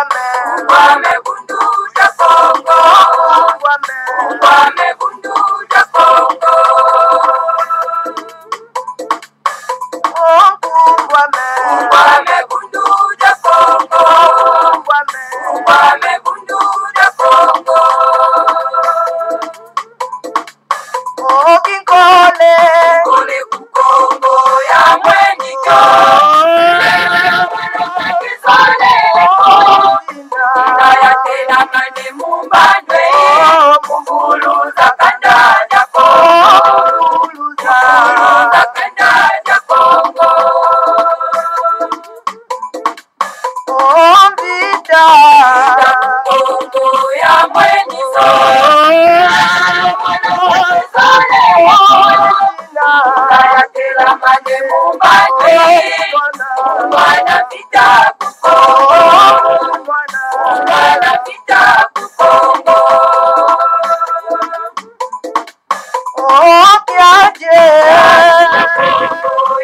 Ungwame bundu ja Kongo. Ungwame bundu ja Kongo. Ungwame bundu ja Kongo. Ungwame bundu ja Kongo. Kole kukongo ya mwenyiko. Inaya tela mane mumbandwe. Mukuluza kanda ja Kongo. Mukuluza kanda ja Kongo. Kukongo ya mwenyiko. Inayatela mane mumbandwe. Mwana vita kukongo. Mwana vita kukongo. Kukongo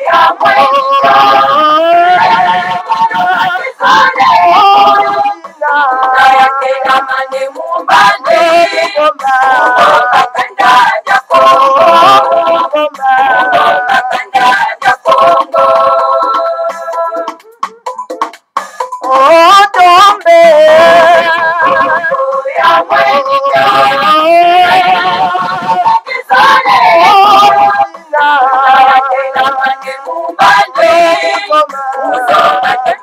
ya mwenyiko. Inayatela mane mumbandwe. Kanda ja Kongo. Kanda ja Kongo. Tombe ya mwenyiko. Inayatela mane mumbandwe. Kanda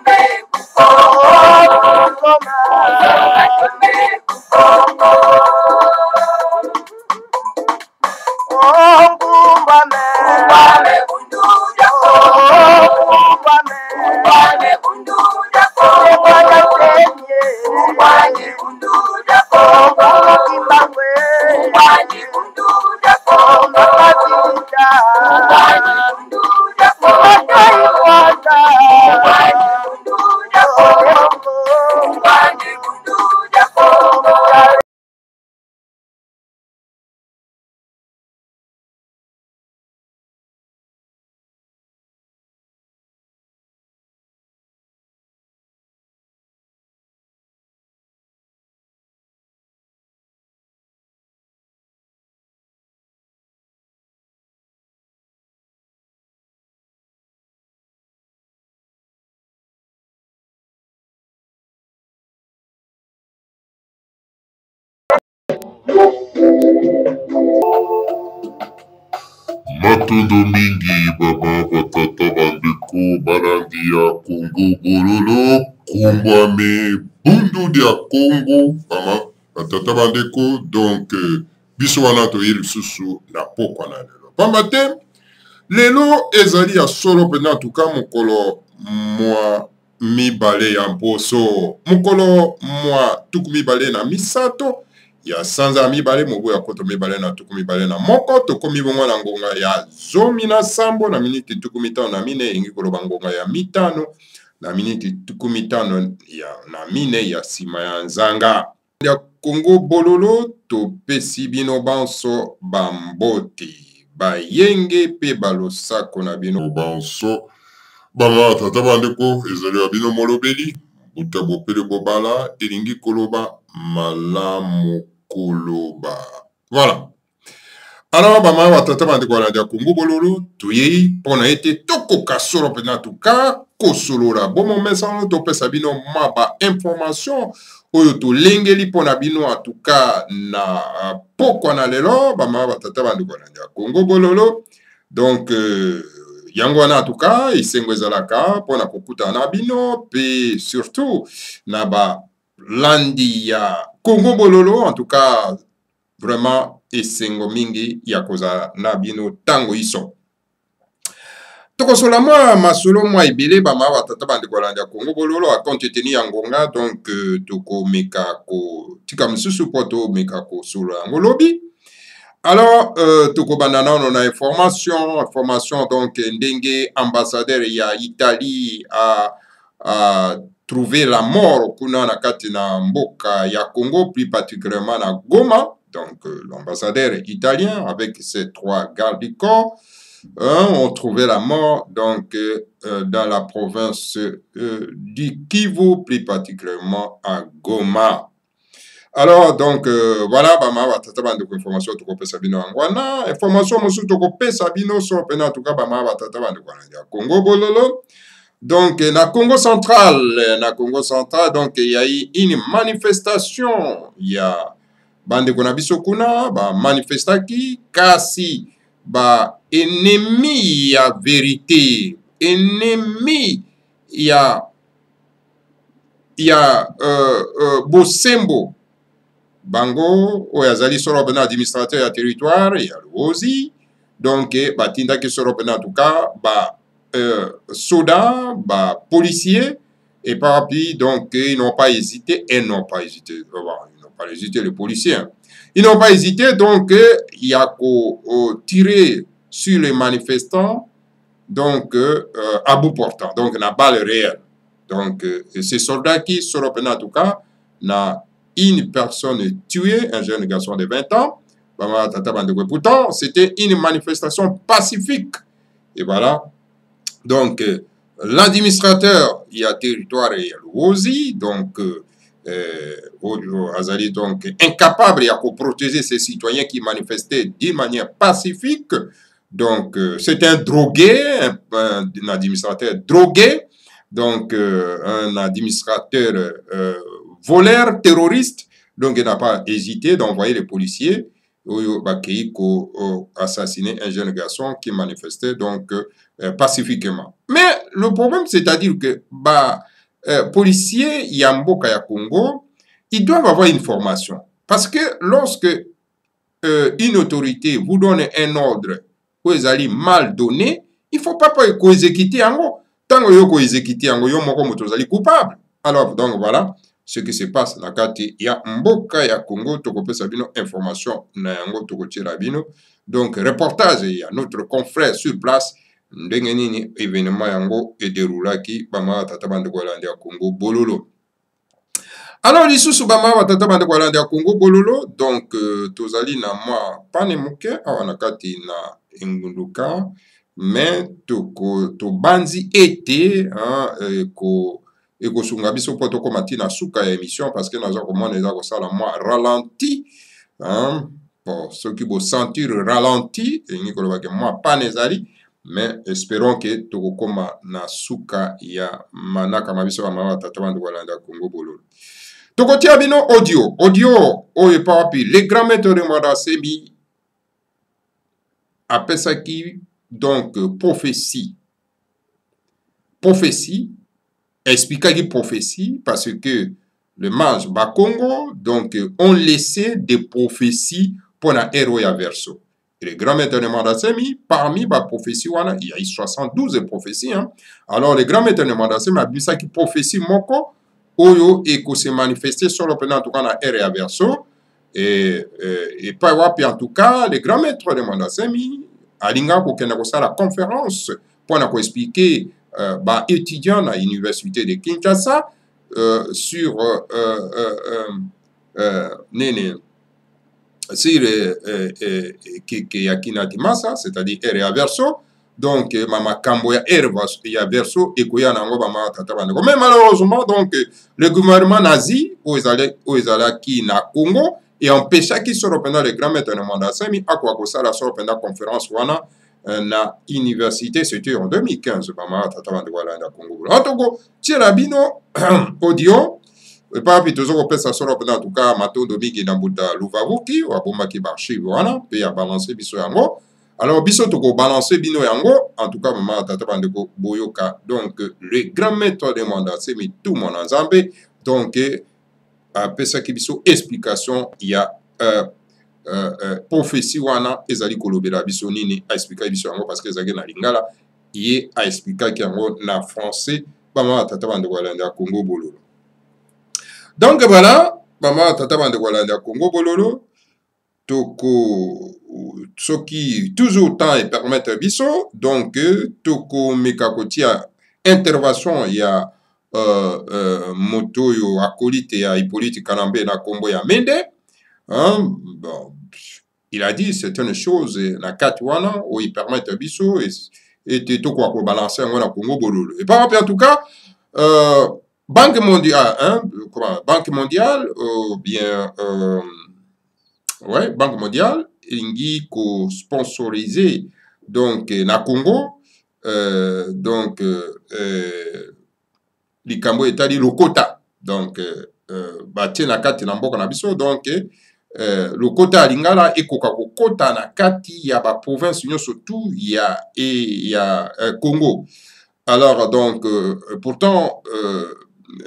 Ungwame bundu ja Kongo. Ungwame bundu ja Kongo. Ungwame bundu ja Kongo. Ungwame bundu ja Kongo. Ungwame bundu ja Kongo. Ungwame bundu ja Kongo. Ungwame bundu ja Kongo. Matondo mingi baba batata bandeko balandi ya Congo bololo Kungwame bundu dia Congo mama batata bandeko donc biso wana toyeli lisusu na pokwa na lelo pamba te lelo ezali ya solo pena en tout cas mokolo mwa mibale ya mposo mokolo mwa tuku mibale na misato ya sanza mibale mobu ya koto mibale na tuku mibale na moko tokomi bongo na ngonga ya zomi na sambo na miniti tuku mitano na mine ingi koloba ngonga ya mitano na miniti tuku mitano na mine ya sima ya nzanga ya Congo bololo topesi bino banso bamboti bayenge pe balosako na bino banso banga tata bandeko ezali ya bino molobeli buta bopele bobala elingi koloba malamu koloba voilà alors bama batata bandeko balandi ya Congo bololo toyei mpona ete tokoka solo mpena tuka kosolola bomo mesano topesa bino maba information oyo tolengeli mpona bino atuka na pokwa na lelo bama batata bandeko balandi ya Congo bololo donc yango wana atuka esengo ezalaka mpona kokutana na bino pe surtout na balandi ya Congo bololo en tout cas vraiment esengo mingi ya kozala na bino tango iso tokosola mwa masolo mwa ebele bama batata bandeko balandi ya Congo bololo akonte teni ya ngonga donc tokomeka kotika mosusu mpo tomeka kosolola yango lobi alors tokobanda nano na information donc ndenge ambassadeur ya Italie a trouvé la mort kuna na kati na mboka ya Congo plus particulièrement na Goma donc l'ambassadeur italien avec ses 3 gardes du corps ont trouvé la mort donc dans la province du Kivu, plus particulièrement à Goma. Alors, donc, voilà, bama batata bandeko information tokopesa bino yango wana. Information mosusu tokopesa bino so pena en tout cas bama batata bandeko ya Congo bololo. Donc, na Congo central, donc, il y a eu une manifestation. Il y a bandeko na biso kuna, ba manifestaki, kasi, ba ennemi ya vérité, ennemi ya bosembo, bango, oyazali soro pena administrateur ya territoire, ya Luozi, donc, batinda ki soro pena en tout cas, ba soda, bah, policiers, et par puis, donc, ils n'ont pas hésité, les policiers, hein. Ils n'ont pas hésité, donc, il y a qu'à tirer sur les manifestants, donc, à bout portant, donc, la balle réelle. Donc, ces soldats qui sont en tout cas, n'a une personne tuée, un jeune garçon de 20 ans, pourtant, c'était une manifestation pacifique, et voilà. Donc, l'administrateur, il y a territoire et il y a l'OSI, donc, Azali, donc, incapable de protéger ses citoyens qui manifestaient d'une manière pacifique. Donc, c'est un drogué, un administrateur drogué, donc, un administrateur voleur, terroriste, donc, il n'a pas hésité d'envoyer les policiers assassiner un jeune garçon qui manifestait donc pacifiquement. Mais le problème, c'est-à-dire que policiers Yamboka ya Congo, ils doivent avoir une formation. Parce que lorsque une autorité vous donne un ordre que vous allez mal donné, il ne faut pas exécuter en gros. Tant que vous exécutez en gros, vous êtes coupable. Alors, donc voilà ce qui se passe na kati ya mboka ya Congo. Tokopesa bino information na yango tokotira bino. Donc reportage ya notre confrère sur place ndenge nini événement yango ederulaki bama tata bande kolanda ya Congo bololo. Alors lisusu bama tata bande kolanda ya Congo bololo, donc tozali na mwa pane muke awa na kati na Ngunduka, mais to banzi ete ko et que sunga biso poto komati na suka ya émission parce que naza komona eza kosala moi ralenti, hein, bon ceux qui vont sentir ralenti et ni koloba ke moi pas nezali, mais espérons que tokokoma na suka ya manaka mabiso mama tata bandu kolanda Congo bololo. Tokotia bino audio oyo papi les grands maîtres de Mwanda Semi apesaki donc prophétie expliquer prophétie parce que le mage Bakongo donc ont laissé des prophéties pour la héros ya verso. Et les grands maîtres de Mwanda Semi, parmi les prophéties, il y a eu 72 prophéties. Hein. Alors les grands maîtres de Mwanda Semi ont dit ça qui prophétie moko oyo et que se manifester sur le plan en tout cas la héros ya verso. Et pas wapi en tout cas les grands maîtres de Mwanda Semi alinga ko kena ko la conférence pour na ko expliquer étudiants à l'université de Kinshasa sur Yakinatimasa, c'est-à-dire R verso. Donc, Mama Kambo ya verso et Koya Nango Mama Tatabande. Mais malheureusement, donc, le gouvernement nazi, où ils allaient qui na Congo, et empêcha qu'ils soient pendant les grands maîtres de Mwanda Semi, à quoi que ça, la sorte pendant la conférence, wana, na université, c'était en 2015, Mama Tatabande Walanda Congo. En tout cas, Tirabino, audio, et pas puis toujours on peut s'assurer pendant en tout cas mato domingi na buta luvavuki ou aboma ki barchi wana pe ya balancer biso yango. Alors biso toko balancer bino yango en tout cas Mama Tatabande ko boyoka. Donc le grand maître de Mwanda Semi tout mon ensemble donc après ça qui biso explication il y a prophétie wana ezali kolobela biso nini a expliquer biso yango parce que ezali na lingala y a expliquer yango na français Mama Tatabande ko landa Congo bololo. Donc voilà, Mama Tata Bande Walanda Congo Bololo, Toko, Soki, toujours temps et permettre biso, donc Toko Mekakotia, intervention, il y a Moto yo Akolite ya Hippolyte Kanambe na Kombo ya Mende, hein, bon, il a dit certaines choses na kati wana où il permet biso et tout quoi pour balancer en Congo bololo. Et par rapport en tout cas Banque mondiale, hein, comment, Banque mondiale, bien, ouais, Banque mondiale, ingi ko sponsorisé donc na Congo, donc likambo etali lokota, donc batie na kati na mboka na biso, donc lokota lingala ekoka kokota na kati ya ba province nyonso tout ya Congo. Alors donc pourtant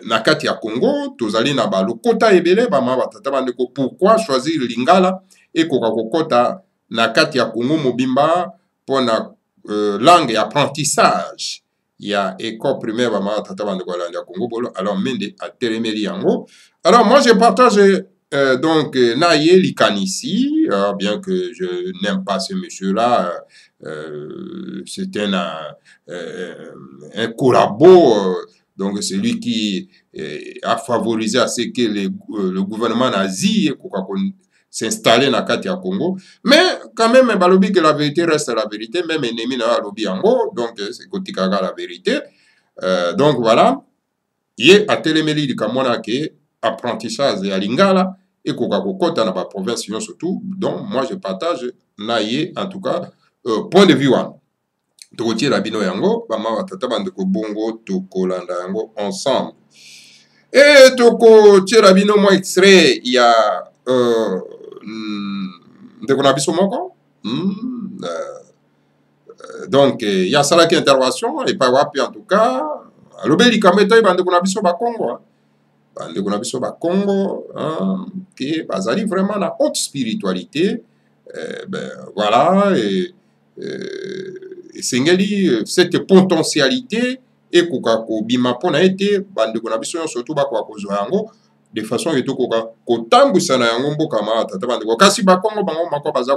na kati ya Congo tozali na ba lokota ebele ba ma batata bandeko, pourquoi choisir lingala ekoka kokota na kati ya Congo mobimba pona langue et apprentissage ya école primaire ba ma batata bandeko ya Congo bolo. Alors mende a telemeli yango. Alors moi je partage donc Naye Likanisi, bien que je n'aime pas ce monsieur-là, c'est un collabo, donc c'est lui qui a favorisé à ce que le gouvernement nazi s'installe dans le Congo. Mais quand même, balobi que la vérité reste la vérité, même ennemi na lobby yango, donc c'est Kotikaga la vérité. Donc voilà, il a telemeli likamona ke apprentissage ya lingala et kokakokota na ba province surtout. Donc moi je partage Naye en tout cas point de vue one. Tokotie la bino yango bama batata bandeko bongo tokolanda yango ensemble. Et tokotie la bino mo extrait ya ndeko na biso moko. Donc il y a ça là qui intervention et pas wapi en tout cas lobeli kameta bandeko na biso ba Congo. Bandeko na biso ba Congo qui bazali vraiment la haute spiritualité, ben voilà, et sengeli cette potentialité et kokako bima pona été bandeko na biso surtout ba kwa kozwa yango de façon que tokoka kotambusa na yango mboka ma tata bandeko kasi ba Congo bango mako baza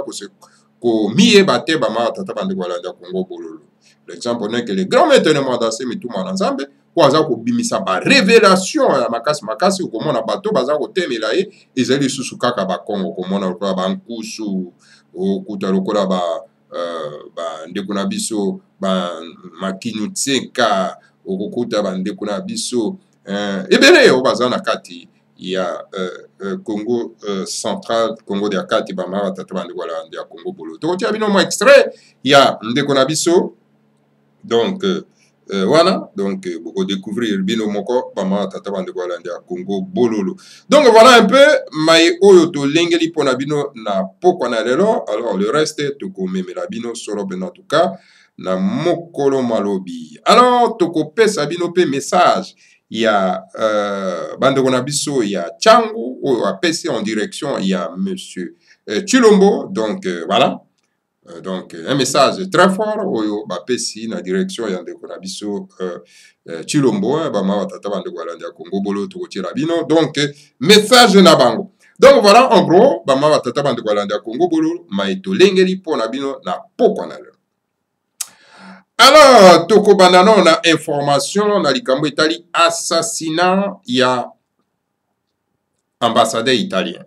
ko miye bate ba ma tata bandeko la Congo bololo. L'exemple n'est que les grands maintenant danser mais tout monde ensemble kwaza ko bimisa ba révélation ya makasi komona bato baza ko temela ezali susu kaka ba Congo komona ba nkusu okuta lokola ba ndeko na biso ba makinu tseka okuta ba ndeko na biso ebele o baza na kati ya Congo central, Congo de kati ba mara tata ba ndeko ya Congo bolo to tia bino mo extrait ya ndeko na biso. Donc voilà, donc beaucoup découvrir bino moko bama tata bande kwa landia Congo bololo. Donc voilà un peu mai oyo to lengeli pona bino na pokwa na lelo. Alors le reste to ko memela bino solo ben en tout cas na mokolo malobi. Alors to ko pesa bino pe message ya bande kona biso ya Changu oyo apesi en direction ya monsieur Chilombo. Donc voilà. Donc un message très fort oyo bapesi na direction ya ndeko na biso Chilombo ba ma tata bande kwa landia Congo bolo to tira bino. Donc message na bango. Donc voilà en gros ba ma tata bande kwa landia Congo bolo maito lengeli pona bino na pokwa na lelo. Alors toko bandano na information na likambo itali assassinat ya ambassadeur italien.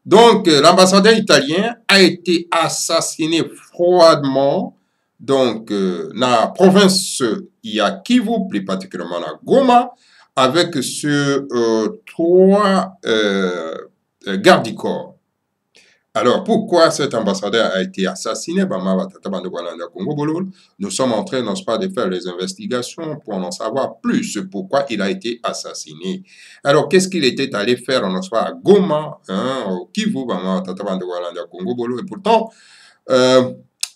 Donc, l'ambassadeur italien a été assassiné froidement, donc, dans la province ya Kivu, plus particulièrement à Goma, avec ce 3 gardes du corps. Alors, pourquoi cet ambassadeur a été assassiné? Nous sommes en train, n'est-ce pas, de faire les investigations pour en savoir plus pourquoi il a été assassiné. Alors, qu'est-ce qu'il était allé faire, n'est-ce pas, à Goma, au Kivu, et pourtant,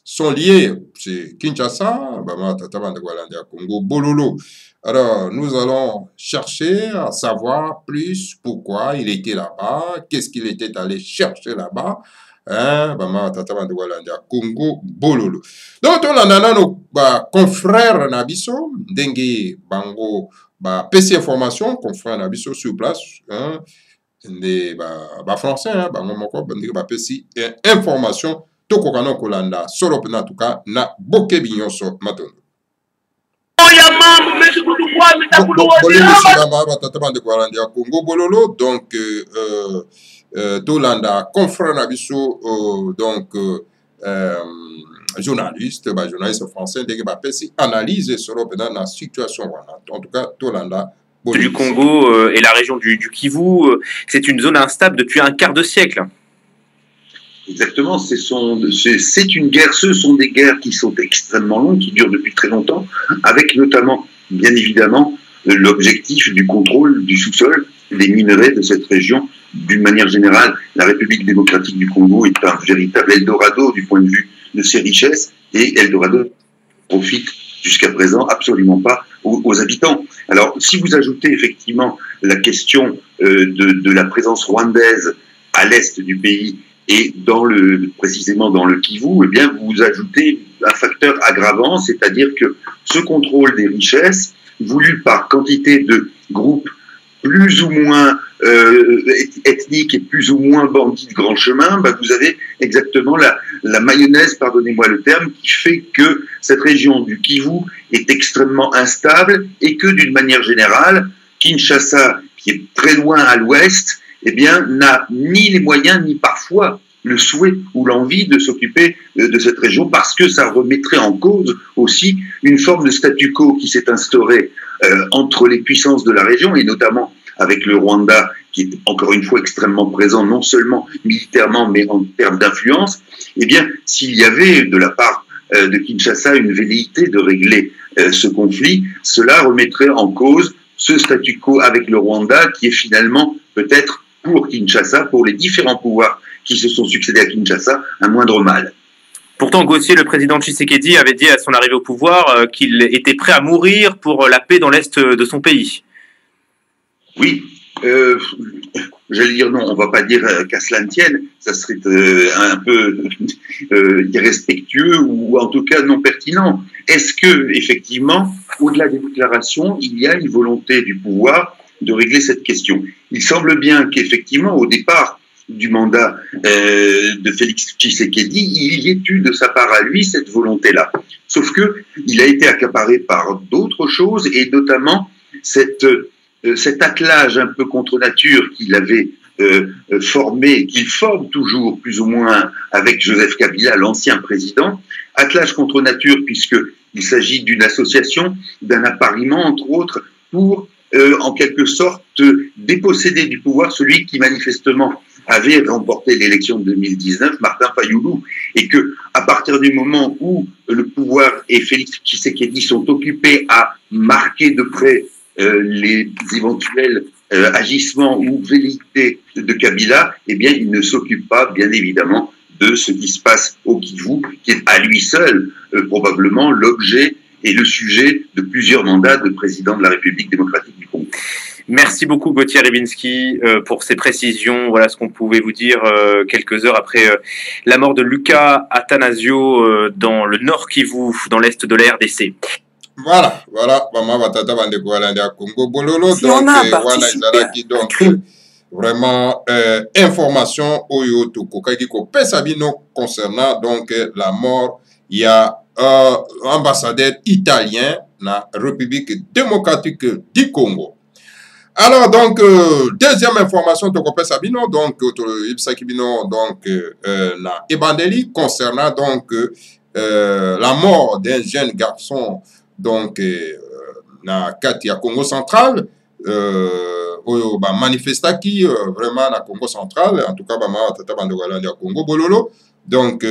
sont liés, c'est Kinshasa, Congo, Bololo. Alors, nous allons chercher à savoir plus pourquoi il était là-bas, qu'est-ce qu'il était allé chercher là-bas, Congo, Bololo. Donc, on a nos confrères Nabiso, Dengue, Bango, PC Information, confrères Nabiso sur place, des français, Bango, PC Information, Tokokano Kolanda, Sorop en tout cas, na Boke Bignonso, Matono. Donc Tolanda confrère Nabiso donc journaliste français dès que analyse sur la situation en tout cas Tolanda du Congo et la région du Kivu, c'est une zone instable depuis un quart de siècle. Exactement, une guerre, ce sont des guerres qui sont extrêmement longues, qui durent depuis très longtemps, avec notamment, bien évidemment, l'objectif du contrôle du sous-sol des minerais de cette région. D'une manière générale, la République démocratique du Congo est un véritable Eldorado du point de vue de ses richesses, et Eldorado profite jusqu'à présent absolument pas aux habitants. Alors, si vous ajoutez effectivement la question de la présence rwandaise à l'est du pays, et précisément dans le Kivu, eh bien, vous ajoutez un facteur aggravant, c'est-à-dire que ce contrôle des richesses, voulu par quantité de groupes plus ou moins ethniques et plus ou moins bandits de grand chemin, vous avez exactement la mayonnaise, pardonnez-moi le terme, qui fait que cette région du Kivu est extrêmement instable et que d'une manière générale, Kinshasa, qui est très loin à l'ouest, eh bien, n'a ni les moyens, ni parfois le souhait ou l'envie de s'occuper de cette région, parce que ça remettrait en cause aussi une forme de statu quo qui s'est instaurée entre les puissances de la région, et notamment avec le Rwanda, qui est encore une fois extrêmement présent, non seulement militairement, mais en termes d'influence. Eh bien, s'il y avait de la part de Kinshasa une velléité de régler ce conflit, cela remettrait en cause ce statu quo avec le Rwanda, qui est finalement peut-être pour Kinshasa, pour les différents pouvoirs qui se sont succédés à Kinshasa, un moindre mal. Pourtant, Gauthier, le président Tshisekedi, avait dit à son arrivée au pouvoir qu'il était prêt à mourir pour la paix dans l'est de son pays. Oui, j'allais dire non, on ne va pas dire qu'à cela ne tienne, ça serait un peu irrespectueux ou en tout cas non pertinent. Est-ce que, effectivement, au-delà des déclarations, il y a une volonté du pouvoir de régler cette question? Il semble bien qu'effectivement, au départ du mandat de Félix Tshisekedi, il y ait eu de sa part à lui cette volonté-là. Sauf que il a été accaparé par d'autres choses, et notamment cet attelage un peu contre nature qu'il avait formé, qu'il forme toujours plus ou moins avec Joseph Kabila, l'ancien président. Attelage contre nature puisqu'il s'agit d'une association, d'un appariement entre autres, pour en quelque sorte déposséder du pouvoir celui qui manifestement avait remporté l'élection de 2019, Martin Fayoulou, et que à partir du moment où le pouvoir et Félix Tshisekedi sont occupés à marquer de près les éventuels agissements ou velléités de Kabila, eh bien, il ne s'occupe pas, bien évidemment, de ce qui se passe au Kivu, qui est à lui seul probablement l'objet et le sujet de plusieurs mandats de président de la République démocratique du Congo. Merci beaucoup Gauthier Rybinski pour ces précisions. Voilà ce qu'on pouvait vous dire quelques heures après la mort de Lucas Attanasio dans le Nord Kivu, dans l'est de la RDC. Voilà, Congo Bololo, si on a participé donc vraiment information oyo tokoki kopesa bino concernant donc la mort, il y a ambassadeur italien na République démocratique du Congo. Alors donc deuxième information tokopesa bino donc donc na Ebandeli concernant donc la mort d'un jeune garçon donc na kati ya Congo central oyo ba manifestaki vraiment na Congo central, en tout cas ba ma tata bando ya Congo Bololo, donc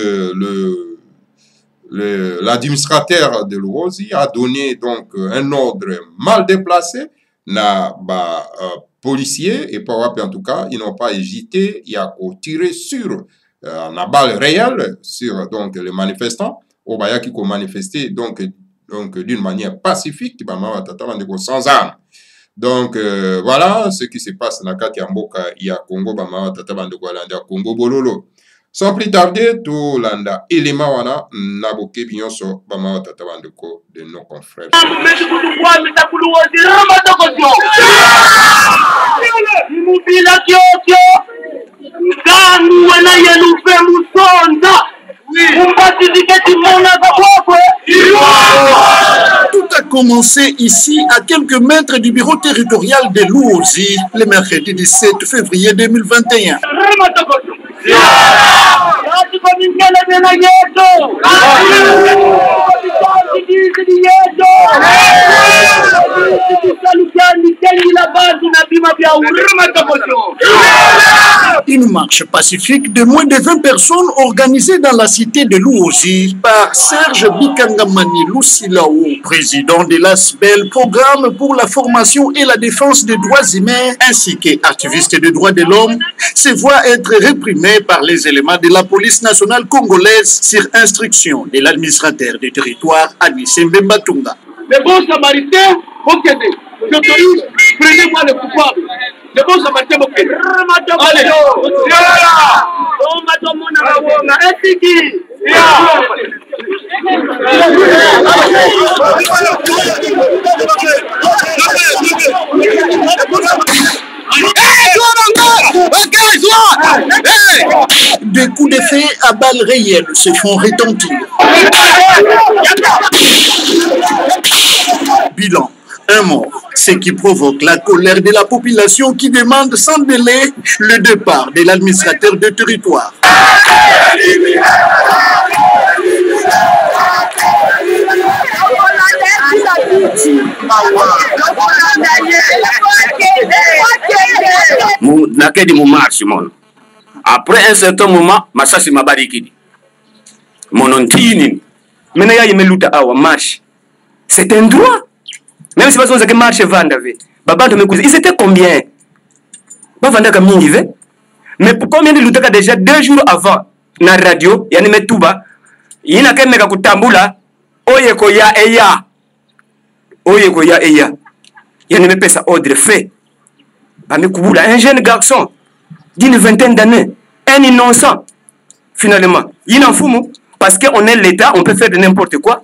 l'administrateur de l'Uozi a donné donc un ordre mal déplacé na ba policiers, et par en tout cas ils n'ont pas hésité, il y a tiré sur la balle réelle sur donc les manifestants au baya qui ont manifesté donc d'une manière pacifique sans armes. Donc voilà ce qui se passe dans la Mboka ya Congo Congo Bololo. Sans plus tarder, tout l'anda élément wana naboke binyonso bama tatabandeko de nos confrères. Tout à commencé ici à quelques mètres du bureau territorial de Luozi le mercredi 17 février 2021. Une marche pacifique de moins de 20 personnes organisée dans la cité de Luozi par Serge Bikangamani Lucilao, président de l'ASBEL, programme pour la formation et la défense des droits humains, ainsi qu'activiste des droits de l'homme, se voit être réprimé par les éléments de la police nationale congolaise sur instruction de l'administrateur du territoire Anisembe Batunga. Les bons samaritains, ok, j'autorise, prenez-moi le coupable. Les bons samaritains, ok. Allez, Des coups de feu à balles réelles se font retentir. Bilan, un mort, ce qui provoque la colère de la population qui demande sans délai le départ de l'administrateur de territoire. Après un certain moment, Massassi Mabarikidi. Monontini. Maintenant, il y a une awa marche. C'est un droit. Même si vous avez marché Vandave, ils étaient combien? Pas Vandaka Minive. Mais pour combien de luttes déjà 2 jours avant, na radio, il y a une tuba, il y a un mega kutambula, oyeko ya eya. Oyeko ya eya. Il y a une pesa ordre fait. Un jeune garçon d'une 20aine d'années, un innocent, finalement. Il en fout, parce qu'on est l'État, on peut faire de n'importe quoi.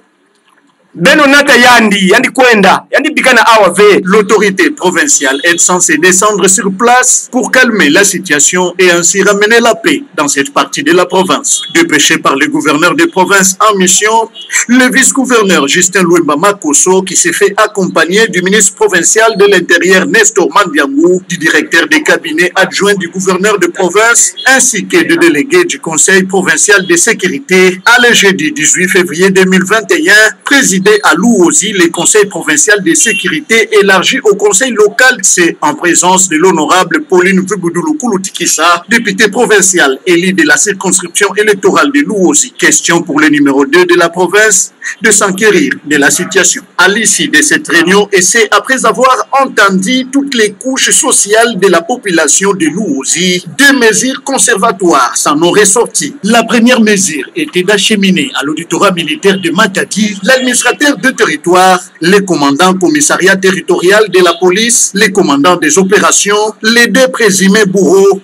L'autorité provinciale est censée descendre sur place pour calmer la situation et ainsi ramener la paix dans cette partie de la province. Dépêché par le gouverneur de province en mission, le vice-gouverneur Justin Louemba Makoso, qui s'est fait accompagner du ministre provincial de l'Intérieur Nestor Mandiangou, du directeur des cabinets adjoints du gouverneur de province, ainsi que du délégué du conseil provincial de sécurité, à le jeudi 18 février 2021, président à Luozi, le conseil provincial de sécurité élargi au conseil local, c'est en présence de l'honorable Pauline Vubudoulou Kouloutikissa, député provincial élu de la circonscription électorale de Luozi. Question pour le numéro 2 de la province de s'enquérir de la situation. À l'issue de cette réunion, et c'est après avoir entendu toutes les couches sociales de la population de Luozi, 2 mesures conservatoires s'en ont ressorti. La première mesure était d'acheminer à l'auditorat militaire de Matadi l'administrateur de territoire, les commandants commissariat territorial de la police, les commandants des opérations, les 2 présumés bourreaux,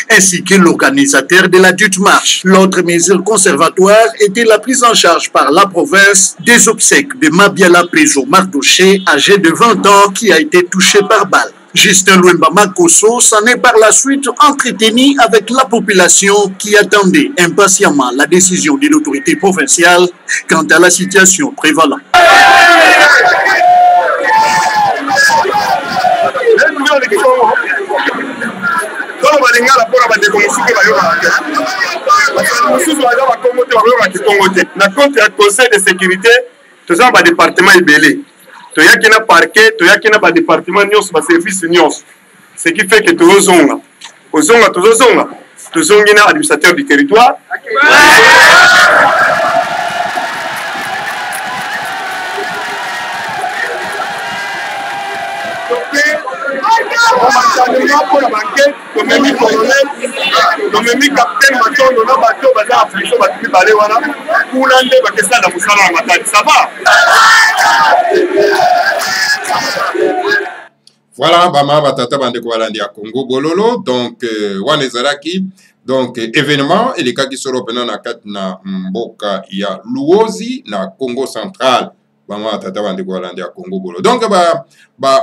ainsi que l'organisateur de la dite marche. L'autre mesure conservatoire était la prise en charge par la province des obsèques de Mabiala Pezo Mardoché, âgé de 20 ans, qui a été touché par balle. Justin Louemba Makoso s'en est par la suite entretenu avec la population qui attendait impatiemment la décision de l'autorité provinciale quant à la situation prévalente. Toyaki na parquet, toyaki na ba département nyos ba service nyos. Ce qui fait que tozonga. Tozongi na administrateur du territoire. Pour la banquette, comme mi colonel, comme mi capitaine maton, on a bateau, bazar africain, battu balé wana. Pour l'année, ba kesa na musala na matadi, ça va? Voilà, Bama Batata Bandeko Walandi à Congo Bololo, donc Wanezaraki, donc événement, et les cas qui seront pendant la 4 na Mboka, il y a Luozi, na Congo central. Bama Tata Bandeko Walandi à Congo Bololo. Donc,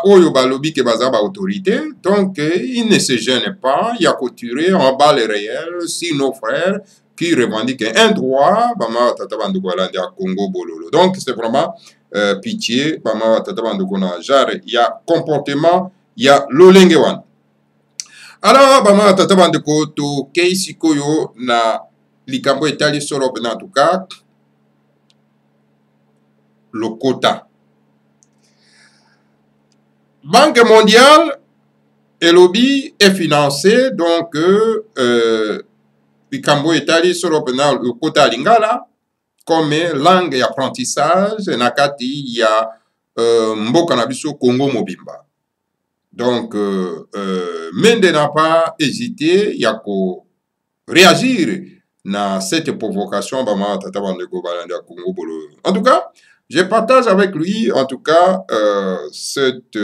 Oyo Balobi ke Bazaba autorité, donc il ne se gêne pas, il y a couturé en balle réelle, si nos frères qui revendiquent un droit, Bama Tata Bandeko Walandi à Congo Bololo. Donc, c'est vraiment pitié bama tata bandeko na genre ya comportement ya lolenge wana. Alors bama tata bandeko to kei sikoyo na likambo etali solo en tout cas le quota. Banque mondiale et lobby est financé donc likambo etali solo pena le quota lingala comme langue d'apprentissage nakati ya mboka na biso Congo mobimba. Donc Mende n'a pas hésité ya ko réagir na cette provocation bama tata bandeko balanda Congo bolo. En tout cas, je partage avec lui en tout cas cette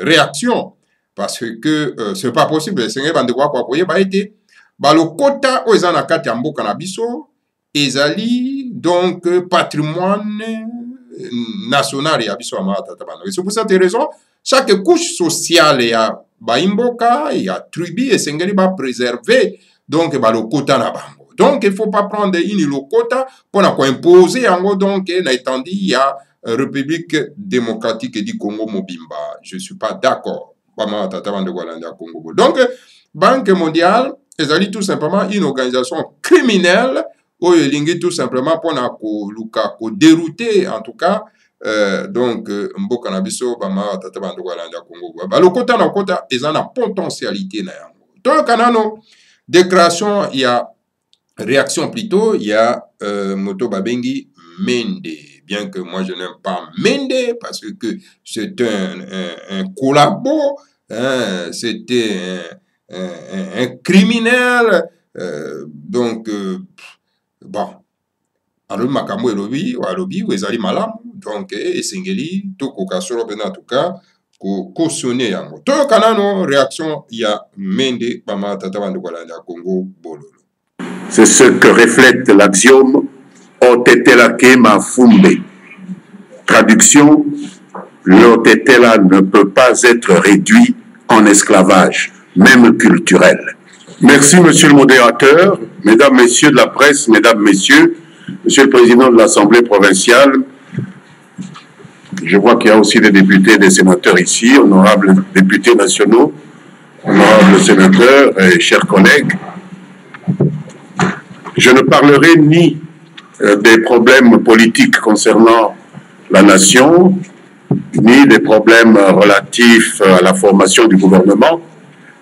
réaction parce que c'est pas possible c'est bandeko kwa koye ba été ba le quota o ezana kati ya mboka na biso ezali donc patrimoine national ya biso ama tata bando. Et c'est pour cette raison chaque couche sociale ya baimboka ya tribu esengeli ba préserver donc ba le quota na bango. Donc il faut pas prendre une le quota pour na ko imposer yango donc na étendue ya République démocratique du Congo mobimba. Je suis pas d'accord. Bama tata bando kolanda Congo. Donc Banque mondiale ezali tout simplement une organisation criminelle ou elingi tout simplement pour na ko luka ko dérouter en tout cas donc mboka na biso bama tata bando kolanda Congo. Ba le quota na quota ezana potentialité na yango. Donc kanano déclaration il y a réaction plutôt il y a moto babengi Mende, bien que moi je n'aime pas Mende parce que c'est un collabo, hein, c'était un criminel, donc bon alors makambo elobi ou alobi ou ezali malamu donc esengeli to kokasolo pena en tout cas ko cautionner yango to kanano réaction il y a Mende bama tata bando kolanda Congo bololo. C'est ce que reflète l'axiome Otetela Kema Fumbe. Traduction, l'Otetela ne peut pas être réduit en esclavage, même culturel. Merci, monsieur le modérateur, mesdames, messieurs de la presse, mesdames, messieurs, monsieur le président de l'Assemblée provinciale. Je vois qu'il y a aussi des députés et des sénateurs ici, honorables députés nationaux, honorables sénateurs et chers collègues. Je ne parlerai ni des problèmes politiques concernant la nation, ni des problèmes relatifs à la formation du gouvernement.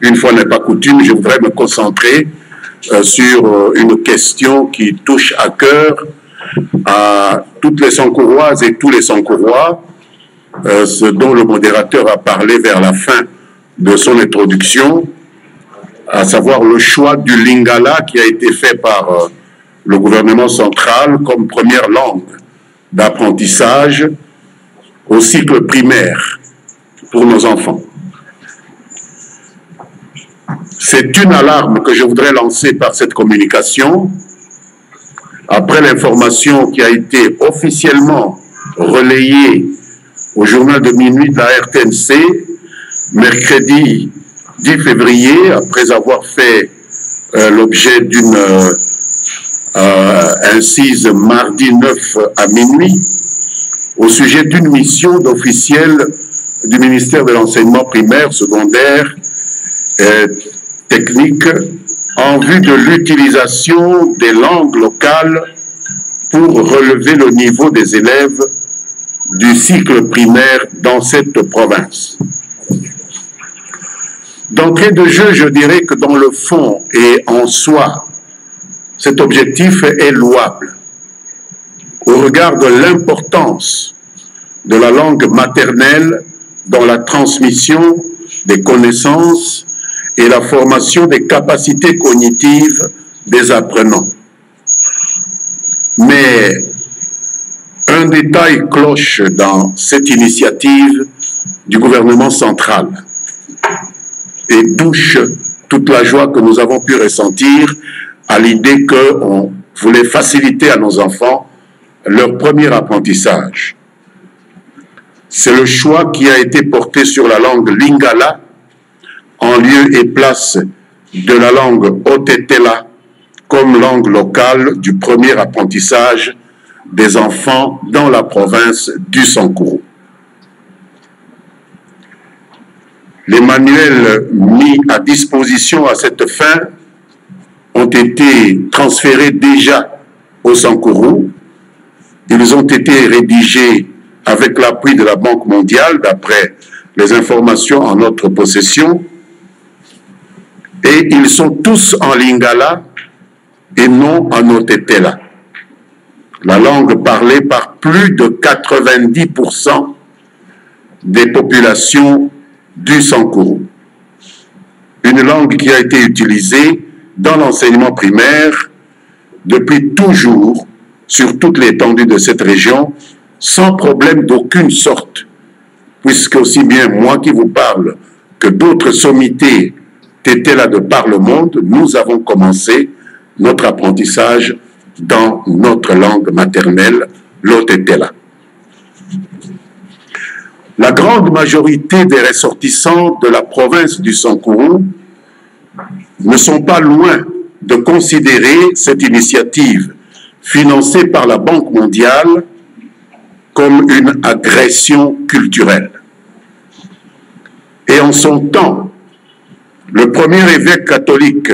Une fois n'est pas coutume, je voudrais me concentrer sur une question qui touche à cœur à toutes les Sankouroises et tous les Sankourois, ce dont le modérateur a parlé vers la fin de son introduction, à savoir le choix du Lingala qui a été fait par le gouvernement central comme première langue d'apprentissage au cycle primaire pour nos enfants. C'est une alarme que je voudrais lancer par cette communication après l'information qui a été officiellement relayée au journal de minuit de la RTNC mercredi 10 février, après avoir fait l'objet d'une incise mardi 9 à minuit, au sujet d'une mission d'officiel du ministère de l'enseignement primaire, secondaire et technique en vue de l'utilisation des langues locales pour relever le niveau des élèves du cycle primaire dans cette province. D'entrée de jeu, je dirais que dans le fond et en soi, cet objectif est louable au regard de l'importance de la langue maternelle dans la transmission des connaissances et la formation des capacités cognitives des apprenants. Mais un détail cloche dans cette initiative du gouvernement central et bouche toute la joie que nous avons pu ressentir à l'idée qu'on voulait faciliter à nos enfants leur premier apprentissage. C'est le choix qui a été porté sur la langue Lingala en lieu et place de la langue Otetela comme langue locale du premier apprentissage des enfants dans la province du Sankuru. Les manuels mis à disposition à cette fin ont été transférés déjà au Sankuru. Ils ont été rédigés avec l'appui de la Banque mondiale, d'après les informations en notre possession, et ils sont tous en lingala et non en otetela, la langue parlée par plus de 90% des populations du Sankuru. Une langue qui a été utilisée dans l'enseignement primaire depuis toujours sur toute l'étendue de cette région, sans problème d'aucune sorte, puisque aussi bien moi qui vous parle que d'autres sommités étaient là de par le monde, nous avons commencé notre apprentissage dans notre langue maternelle, l'Otetela. La grande majorité des ressortissants de la province du Sankuru ne sont pas loin de considérer cette initiative financée par la Banque mondiale comme une agression culturelle. Et en son temps, le premier évêque catholique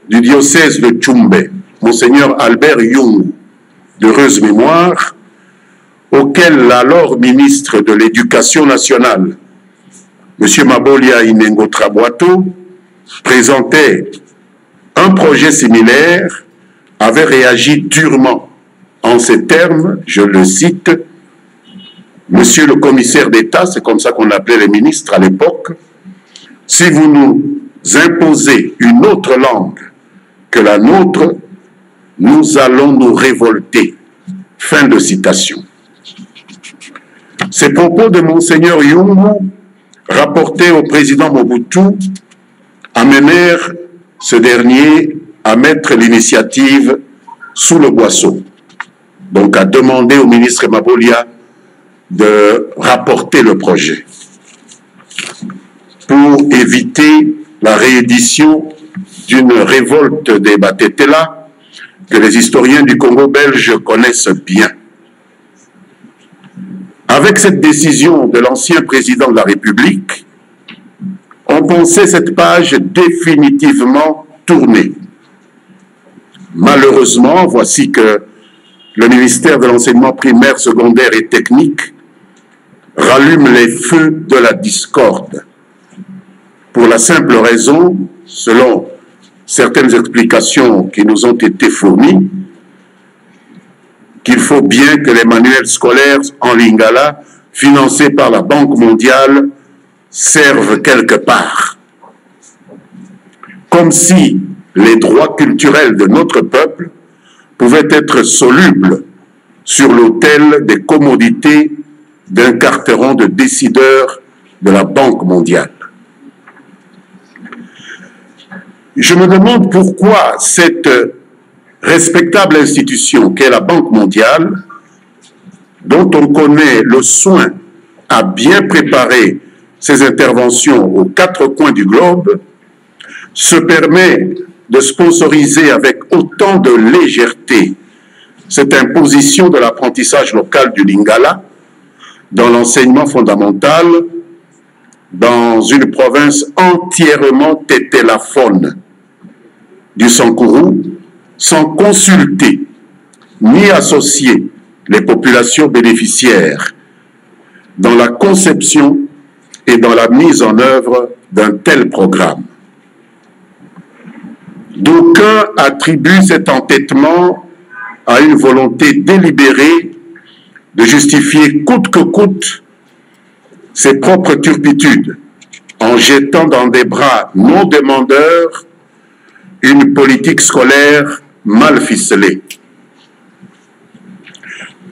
du diocèse de Tchumbe, Monseigneur Albert Young, d'heureuse mémoire, auquel l'alors ministre de l'Éducation nationale, M. Mabolia Inengo Traboato, présentait un projet similaire, avait réagi durement en ces termes, je le cite, « Monsieur le commissaire d'État », c'est comme ça qu'on appelait les ministres à l'époque, « si vous nous imposez une autre langue que la nôtre, nous allons nous révolter. » Fin de citation. Ces propos de Monseigneur Yungu, rapportés au président Mobutu, amenèrent ce dernier à mettre l'initiative sous le boisseau, donc à demander au ministre Mabolia de rapporter le projet pour éviter la réédition d'une révolte des Batetela que les historiens du Congo belge connaissent bien. Avec cette décision de l'ancien président de la République, on pensait cette page définitivement tournée. Malheureusement, voici que le ministère de l'enseignement primaire, secondaire et technique rallume les feux de la discorde. Pour la simple raison, selon certaines explications qui nous ont été fournies, qu'il faut bien que les manuels scolaires en lingala, financés par la Banque mondiale, servent quelque part. Comme si les droits culturels de notre peuple pouvaient être solubles sur l'autel des commodités d'un carteron de décideurs de la Banque mondiale. Je me demande pourquoi cette respectable institution qu'est la Banque mondiale, dont on connaît le soin à bien préparer ses interventions aux quatre coins du globe, se permet de sponsoriser avec autant de légèreté cette imposition de l'apprentissage local du lingala dans l'enseignement fondamental dans une province entièrement tétélaphone du Sankuru, sans consulter ni associer les populations bénéficiaires dans la conception et dans la mise en œuvre d'un tel programme. D'aucuns attribuent cet entêtement à une volonté délibérée de justifier coûte que coûte ses propres turpitudes en jetant dans des bras non demandeurs une politique scolaire mal ficelée.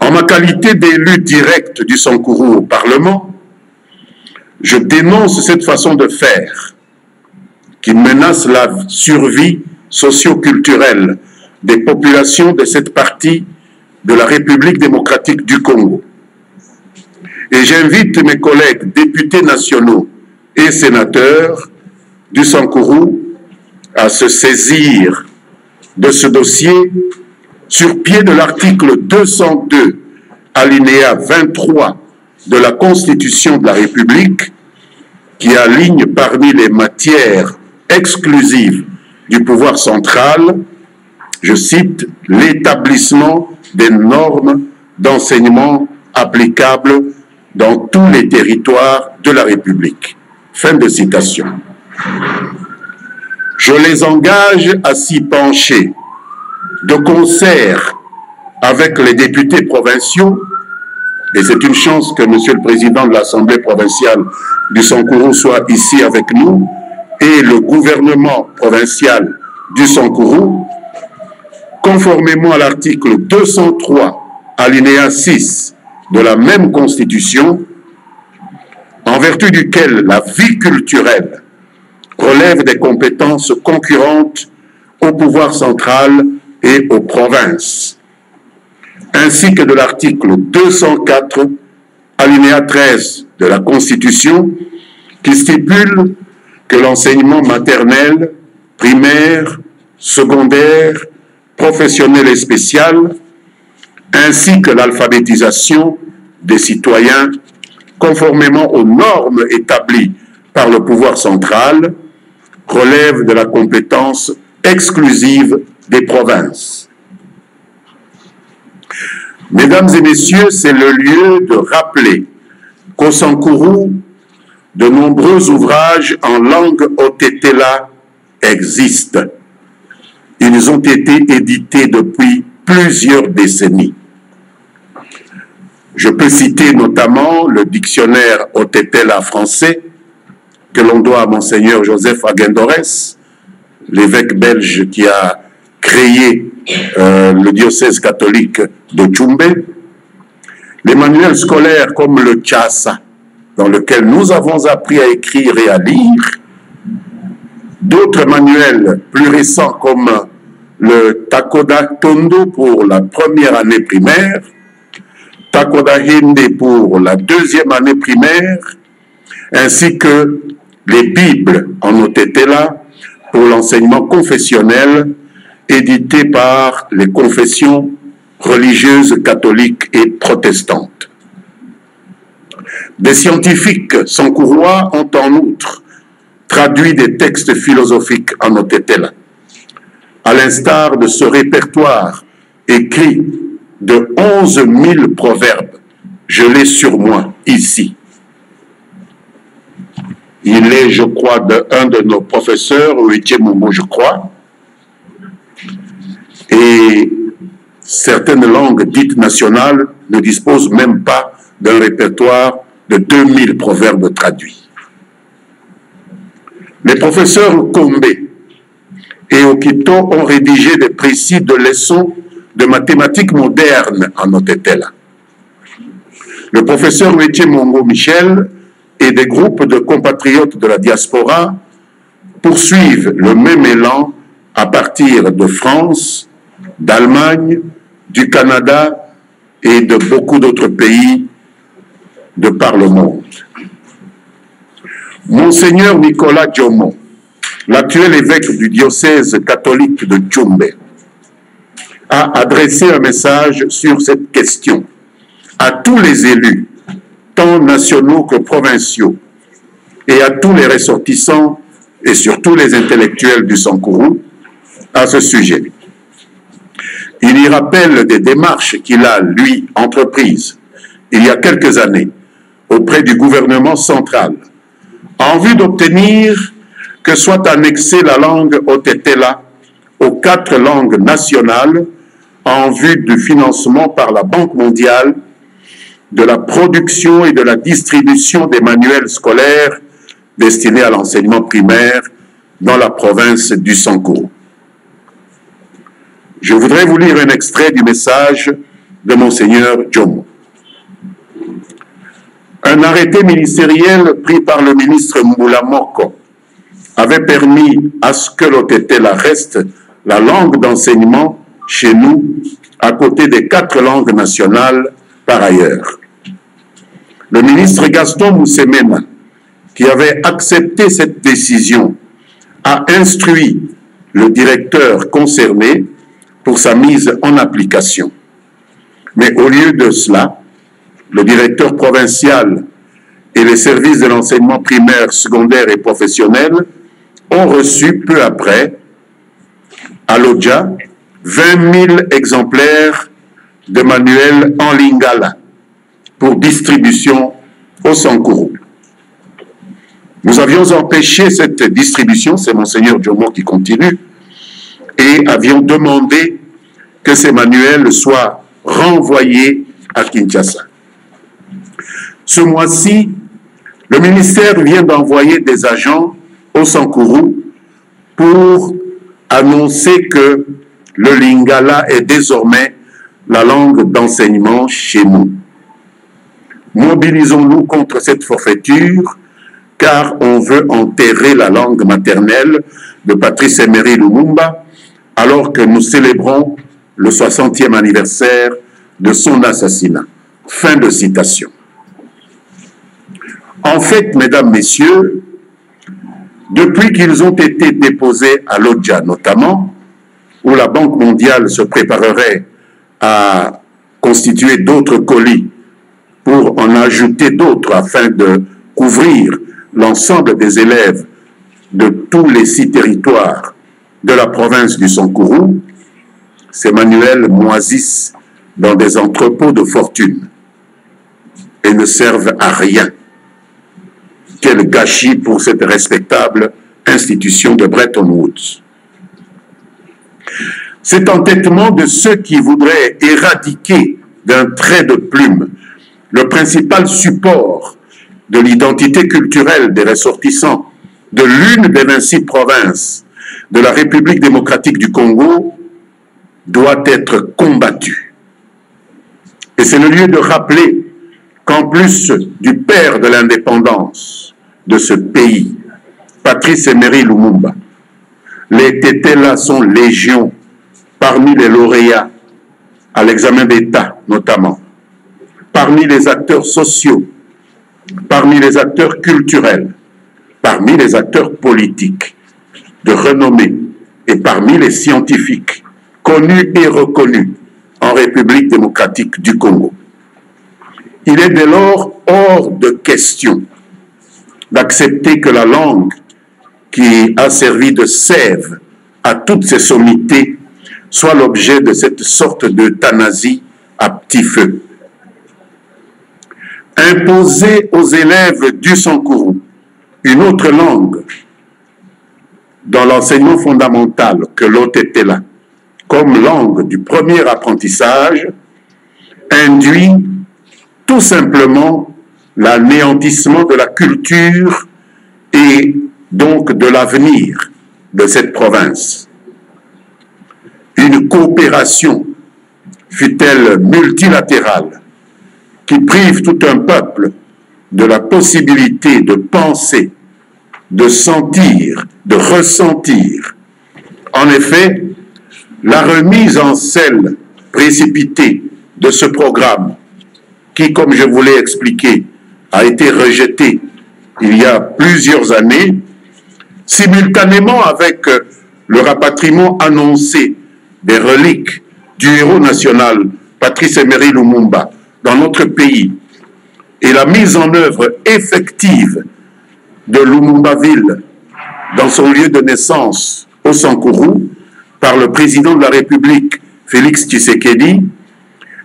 En ma qualité d'élu direct du Sankuru au Parlement, je dénonce cette façon de faire qui menace la survie socio-culturelle des populations de cette partie de la République démocratique du Congo. Et j'invite mes collègues députés nationaux et sénateurs du Sankuru à se saisir de ce dossier sur pied de l'article 202, alinéa 23 de la Constitution de la République, qui aligne parmi les matières exclusives du pouvoir central, je cite, l'établissement des normes d'enseignement applicables dans tous les territoires de la République. Fin de citation. Je les engage à s'y pencher de concert avec les députés provinciaux, et c'est une chance que Monsieur le Président de l'Assemblée provinciale du Sankourou soit ici avec nous, et le gouvernement provincial du Sankourou, conformément à l'article 203, alinéa 6 de la même Constitution, en vertu duquel la vie culturelle relève des compétences concurrentes au pouvoir central et aux provinces, ainsi que de l'article 204, alinéa 13 de la Constitution, qui stipule que l'enseignement maternel, primaire, secondaire, professionnel et spécial, ainsi que l'alphabétisation des citoyens, conformément aux normes établies par le pouvoir central, relève de la compétence exclusive des provinces. Mesdames et messieurs, c'est le lieu de rappeler qu'au Sankourou, de nombreux ouvrages en langue otetela existent. Ils ont été édités depuis plusieurs décennies. Je peux citer notamment le dictionnaire otetela français que l'on doit à Monseigneur Joseph Aguendorès, l'évêque belge qui a créé le diocèse catholique de Tchumbe, les manuels scolaires comme le Tchassa, dans lequel nous avons appris à écrire et à lire, d'autres manuels plus récents comme le Takoda Tondo pour la première année primaire, Takoda Hindi pour la deuxième année primaire, ainsi que les Bibles en otetela pour l'enseignement confessionnel édité par les confessions religieuses catholiques et protestantes. Des scientifiques sankourois ont en outre traduit des textes philosophiques en otetela, à l'instar de ce répertoire écrit de 11 000 proverbes. Je l'ai sur moi, ici. Il est, je crois, d'un de nos professeurs, Huitié Momo, je crois. Et certaines langues dites nationales ne disposent même pas d'un répertoire de 2000 proverbes traduits. Les professeurs Kombe et Okito ont rédigé des précis de leçons de mathématiques modernes en otetela. Le professeur Huitié Mongo Michel et des groupes de compatriotes de la diaspora poursuivent le même élan à partir de France, d'Allemagne, du Canada et de beaucoup d'autres pays de par le monde. Monseigneur Nicolas Djomo, l'actuel évêque du diocèse catholique de Tchumbe, a adressé un message sur cette question à tous les élus, tant nationaux que provinciaux, et à tous les ressortissants et surtout les intellectuels du Sankourou à ce sujet. Il y rappelle des démarches qu'il a, lui, entreprises il y a quelques années auprès du gouvernement central en vue d'obtenir que soit annexée la langue otetela aux 4 langues nationales en vue du financement par la Banque mondiale de la production et de la distribution des manuels scolaires destinés à l'enseignement primaire dans la province du Sankourou. Je voudrais vous lire un extrait du message de Monseigneur Djomo. Un arrêté ministériel pris par le ministre Mboula Moko avait permis à ce que l'otetela reste la langue d'enseignement chez nous, à côté des 4 langues nationales par ailleurs. Le ministre Gaston Moussemena, qui avait accepté cette décision, a instruit le directeur concerné pour sa mise en application. Mais au lieu de cela, le directeur provincial et les services de l'enseignement primaire, secondaire et professionnel ont reçu peu après, à Lodja, 20 000 exemplaires de manuels en lingala pour distribution au Sankourou. Nous avions empêché cette distribution, c'est Monseigneur Jomo qui continue, et avions demandé que ces manuels soient renvoyés à Kinshasa. Ce mois-ci, le ministère vient d'envoyer des agents au Sankourou pour annoncer que le lingala est désormais la langue d'enseignement chez nous. Mobilisons-nous contre cette forfaiture, car on veut enterrer la langue maternelle de Patrice Emery Lumumba, alors que nous célébrons le 60e anniversaire de son assassinat. Fin de citation. En fait, mesdames, messieurs, depuis qu'ils ont été déposés à Lodja notamment, où la Banque mondiale se préparerait à constituer d'autres colis pour en ajouter d'autres afin de couvrir l'ensemble des élèves de tous les 6 territoires de la province du Sankourou, ces manuels moisissent dans des entrepôts de fortune et ne servent à rien. Quel gâchis pour cette respectable institution de Bretton Woods. Cet entêtement de ceux qui voudraient éradiquer d'un trait de plume le principal support de l'identité culturelle des ressortissants de l'une des 26 provinces de la République démocratique du Congo doit être combattu. Et c'est le lieu de rappeler qu'en plus du père de l'indépendance de ce pays, Patrice Emery Lumumba, les Tétélas sont légion parmi les lauréats à l'examen d'État notamment, parmi les acteurs sociaux, parmi les acteurs culturels, parmi les acteurs politiques de renommée et parmi les scientifiques connus et reconnus en République démocratique du Congo. Il est dès lors hors de question d'accepter que la langue qui a servi de sève à toutes ces sommités soit l'objet de cette sorte d'euthanasie à petit feu. Imposer aux élèves du Sankourou une autre langue dans l'enseignement fondamental que l'OTT-là, comme langue du premier apprentissage, induit tout simplement l'anéantissement de la culture et donc de l'avenir de cette province. Une coopération, fût-elle multilatérale, qui prive tout un peuple de la possibilité de penser, de sentir, de ressentir. En effet, la remise en selle précipitée de ce programme, qui, comme je vous l'ai expliqué, a été rejeté il y a plusieurs années, simultanément avec le rapatriement annoncé des reliques du héros national Patrice Emery Lumumba dans notre pays et la mise en œuvre effective de Lumumbaville dans son lieu de naissance au Sankourou par le président de la République Félix Tshisekedi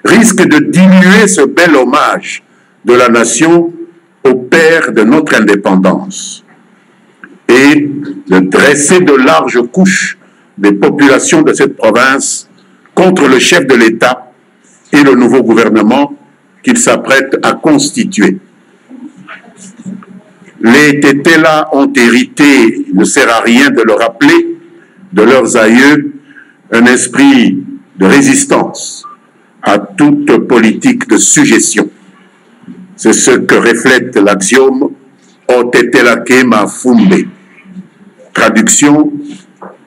risque de diluer ce bel hommage de la nation au père de notre indépendance et de dresser de larges couches des populations de cette province contre le chef de l'État et le nouveau gouvernement qu'il s'apprête à constituer. Les Tétélas ont hérité, il ne sert à rien de le rappeler, de leurs aïeux, un esprit de résistance à toute politique de suggestion. C'est ce que reflète l'axiome « Otetela kema fumbe ». Traduction,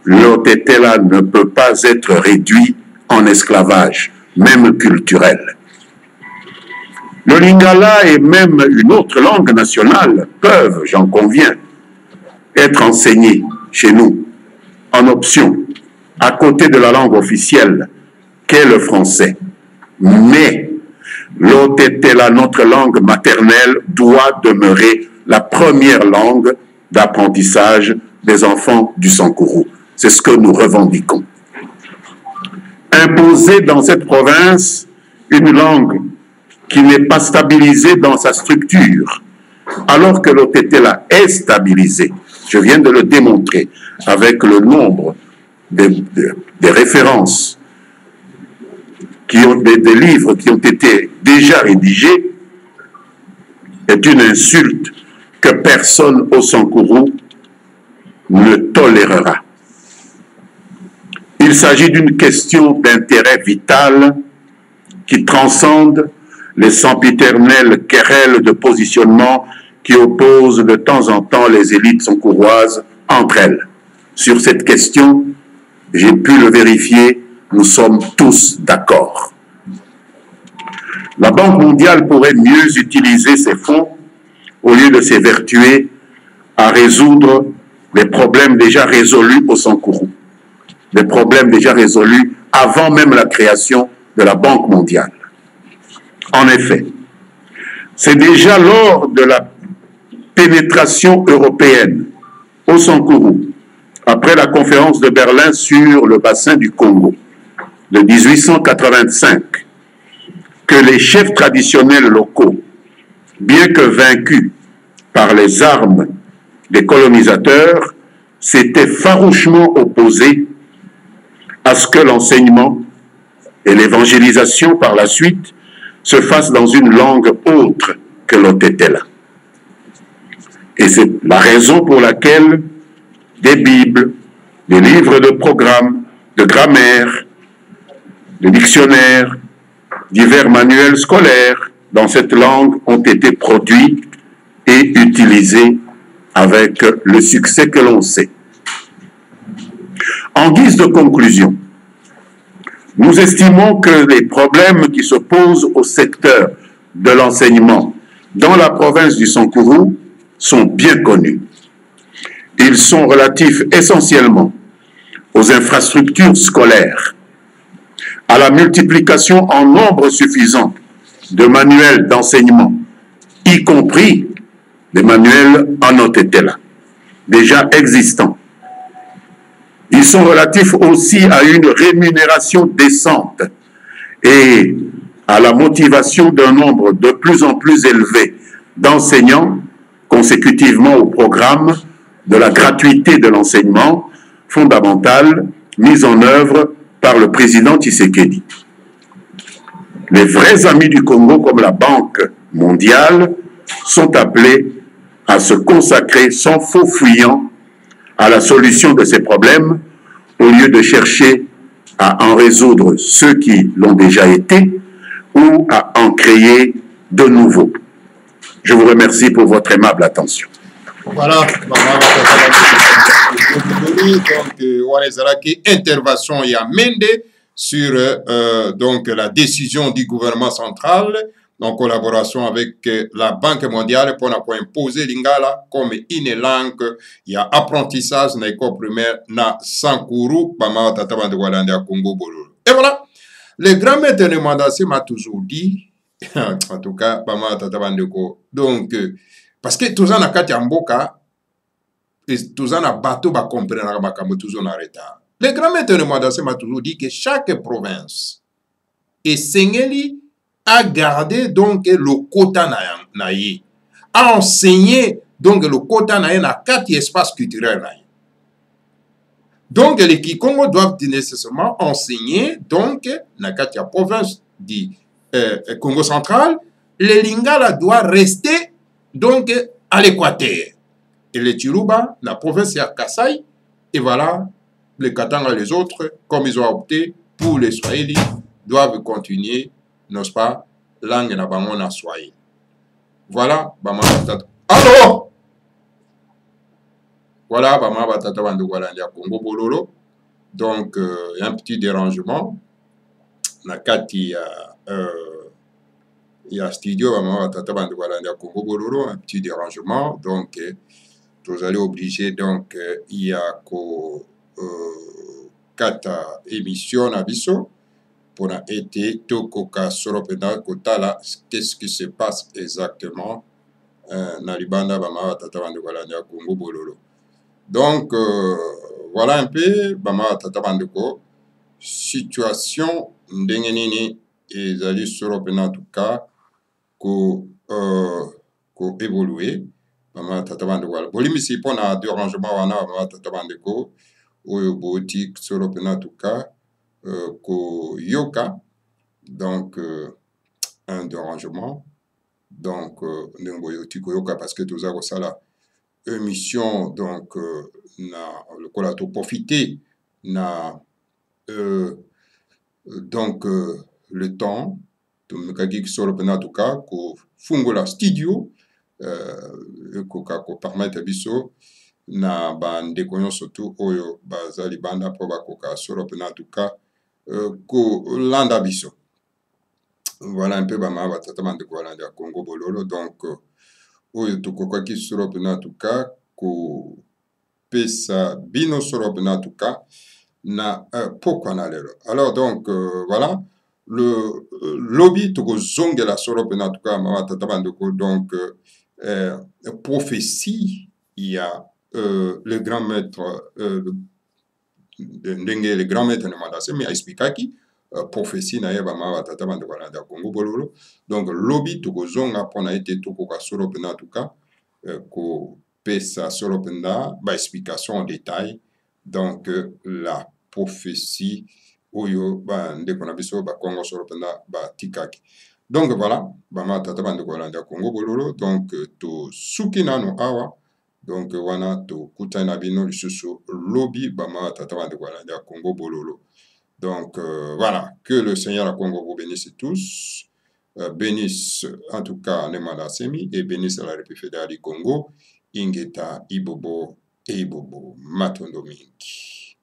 l'Otetela ne peut pas être réduit en esclavage, même culturel. Le lingala et même une autre langue nationale peuvent, j'en conviens, être enseignés chez nous en option, à côté de la langue officielle qu'est le français. Mais l'OTTLA, notre langue maternelle, doit demeurer la première langue d'apprentissage des enfants du Sankourou. C'est ce que nous revendiquons. Imposer dans cette province une langue qui n'est pas stabilisée dans sa structure, alors que l'OTTLA est stabilisée, je viens de le démontrer avec le nombre des références, des livres qui ont été déjà rédigés, est une insulte que personne au Sankourou ne tolérera. Il s'agit d'une question d'intérêt vital qui transcende les sempiternelles querelles de positionnement qui opposent de temps en temps les élites sankouroises entre elles. Sur cette question, j'ai pu le vérifier, nous sommes tous d'accord. La Banque mondiale pourrait mieux utiliser ses fonds au lieu de s'évertuer à résoudre les problèmes déjà résolus au Sankourou, des problèmes déjà résolus avant même la création de la Banque mondiale. En effet, c'est déjà lors de la pénétration européenne au Sankourou, après la conférence de Berlin sur le bassin du Congo de 1885, que les chefs traditionnels locaux, bien que vaincus par les armes des colonisateurs, s'étaient farouchement opposés à ce que l'enseignement et l'évangélisation par la suite se fassent dans une langue autre que l'OTTLA. Et c'est la raison pour laquelle des Bibles, des livres de programme, de grammaire, de dictionnaires, divers manuels scolaires dans cette langue ont été produits et utilisés avec le succès que l'on sait. En guise de conclusion, nous estimons que les problèmes qui se posent au secteur de l'enseignement dans la province du Sankourou sont bien connus. Ils sont relatifs essentiellement aux infrastructures scolaires, à la multiplication en nombre suffisant de manuels d'enseignement, y compris des manuels en OTTLA, déjà existants. Ils sont relatifs aussi à une rémunération décente et à la motivation d'un nombre de plus en plus élevé d'enseignants consécutivement au programme de la gratuité de l'enseignement fondamental mis en œuvre par le président Tshisekedi. Les vrais amis du Congo, comme la Banque mondiale, sont appelés à se consacrer sans faux fuyant à la solution de ces problèmes, au lieu de chercher à en résoudre ceux qui l'ont déjà été ou à en créer de nouveaux. Je vous remercie pour votre aimable attention. Voilà, donc on est intervention et amende sur donc la décision du gouvernement central en collaboration avec la Banque mondiale pour imposer l'ingala comme une langue. Il y a apprentissage dans l'école primaire na Sankourou, Congo. Et voilà, le grand maître de Mandassé m'a toujours dit, en tout cas, donc, parce que tous en a kati amboka, tous en a bateau ba comprendre makambo tous en retard. Le grand maître de Mandassé m'a toujours dit que chaque province est sengeli à garder donc le quota naïe, à enseigner donc le quota naïe na 4 espaces culturels naïe. Donc les Kikongo doivent nécessairement enseigner donc na 4 province du Congo central, le Lingala doit rester donc à l'équateur. Et les Chiluba, la province de Kasaï, et voilà, les Katanga et les autres, comme ils ont opté pour les Swahili, doivent continuer, n'est-ce pas, langue na bango na Swahili. Voilà, bama batata. Allô? Voilà, bama batata bandu Gualandia Congo Bololo. Donc, il y a un petit dérangement. Nakati, il y a studio, bama batata bandu Gualandia Congo Bololo, un petit dérangement. Donc, vous allez obliger, donc, il y a kata émission na biso pour été tokoka soropena kotala qu'est-ce qui se passe exactement na libanda bama tata bande kolanda Congo bololo. Donc voilà un peu bama tata bande ko situation ndenge nini ezali soropena en tout cas ko évoluer bama tata bande ko bolimisi pona dérangement wana bama tata bande ko oyo boti soropena en tout cas ko yoka donc un dérangement donc ndenge yoka parce que toza ko sala émission donc na le kola to profiter na donc le temps to mekaki soropena en tout cas ko fungola studio ko permettre biso na bandeko nyonso tu oyo bazali banda po bakoka soropena en tout cas ko landa biso. Voilà un peu bama batata bandeko balanda ya Congo bololo. Donc oyo tokokaki soropena en tout cas ko pesa bino soropena en tout cas na pourquoi na lelo. Alors donc voilà le lobby tokozongela soropena en tout cas mama tata bandeko. Donc prophétie, il y a le grand maître ndenge le grand maître de Mandasemi a expliqué prophétie na yeba ma tata bande kolanda Congo bololo. Donc lobby tokozonga pona été tokoka soropena en tout cas ko pesa soropena ba explication en détail. Donc la prophétie oyo ba ndeko na biso ba Congo soropena ba tikaki. Donc voilà bama tata bande kolanda Congo bololo. Donc to sukina no awa. Donc wana to kutana bino lisusu lobby bama tata bande kolanda Congo bololo. Donc voilà, que le Seigneur à Congo vous bénisse tous, bénisse en tout cas Nemanda Semi et bénisse la République fédérale du Congo, Ingeta, Ibobo et Ibobo, Matondo Mingi.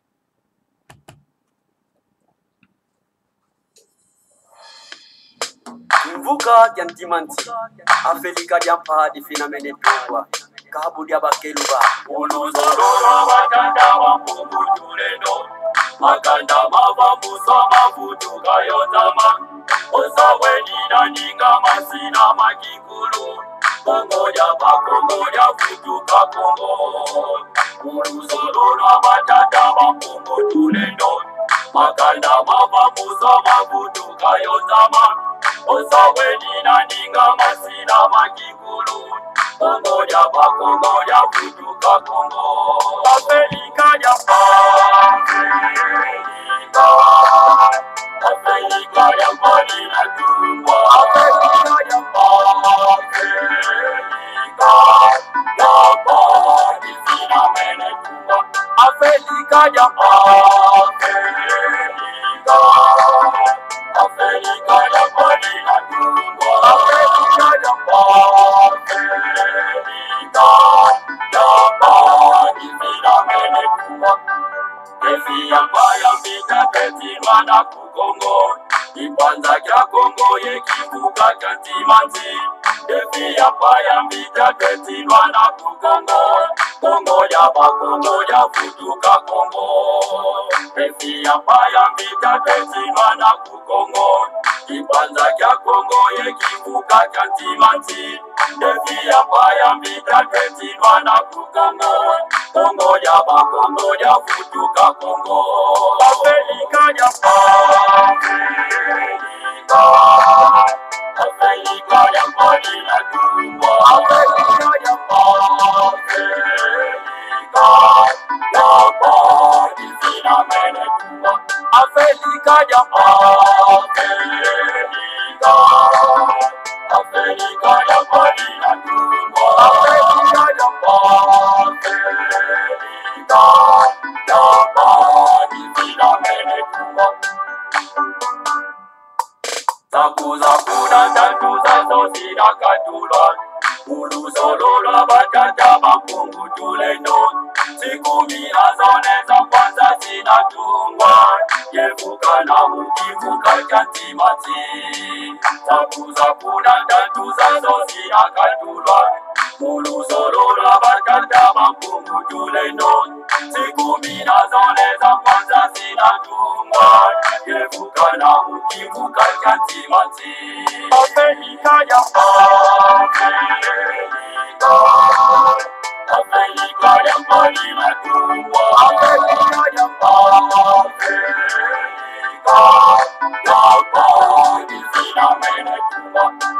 Mvuka Yantimanti, Afelika Yampa, di Finamene Pua, Kabudia Bakeluba, Unozorora Batanda Wampumu Tuleno. Makanda mava musama futuka yotama Osawe nina ninga masina makikulu Kongo ya futuka Kongo Uruzolora batata wampungu tulendo Makanda mava musama futuka yotama Osawe nina ninga masina makikulu Kongo ya futuka Kongo Afrika ya Afrika ya mbali na tumwa Afrika ya mbali zina mene tumwa Afrika ya Afrika ya mbali na tumwa Afrika ya mbali zina mene tumwa Efi ambaya mbita ketirwa na kukongo Ipanza kya Kongo yekivuka kantimanti Efi ambaya mbita ketirwa na kukongo Kongo ya bakongo ya futuka Kongo Efi ambaya mbita ketirwa na kukongo Ipanza kya Kongo yekivuka kantimanti Efi ambaya mbita ketirwa na kukongo Kongo ya bakongo ya futuka Kongo Afrika ya Afrika ya mbali na tumwa Afrika ya mbali zina mene tumwa Afrika ya Afrika ya mbali na tumwa Afrika ya Takuza kuna tatuza sosina katula Ulusolora batata mapungu tulendo Sikumi azone za kwanza sinatungwa Yevuka na mukivuka kantimati Takuza kuna tatuza sosina katula Ulusolora batata mapungu tulendo siku minazoleza kwanza zinatungwa yevukana ukivuka kantimati Afrika ya Afrika ya mbali natungwa Afrika ya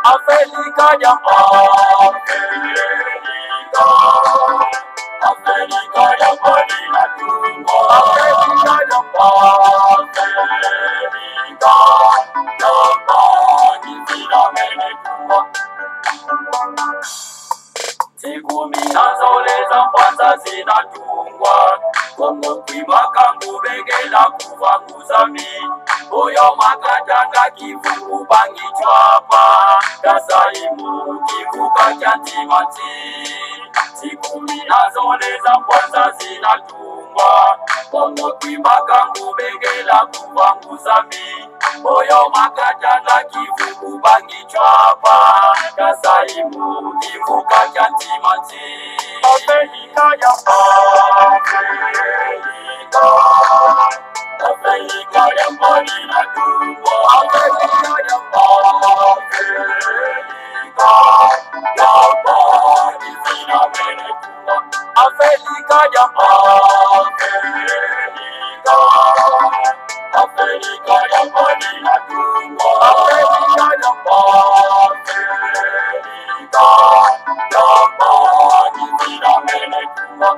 Afrika ya Afrika ya mbali natungwa Afrika ya siku minazoleza kwanza zinatungwa Kongo kwimaka ngubegela kuvanguzami Oyo makatanga kivuku bangichwapa Kasaimu kivuka chantimati siku minazoleza kwanza zinatungwa Kongo kwimaka ngubegela kuvanguzami Oyo makatanga kivuku bangichwapa Kasaimu kivuka chantimati Afrika ya Afrika ya mbali natungwa Afrika ya mbali zinamenekungwa Afrika ya Afrika ya mbali natungwa Afrika ya mbali zinamenekungwa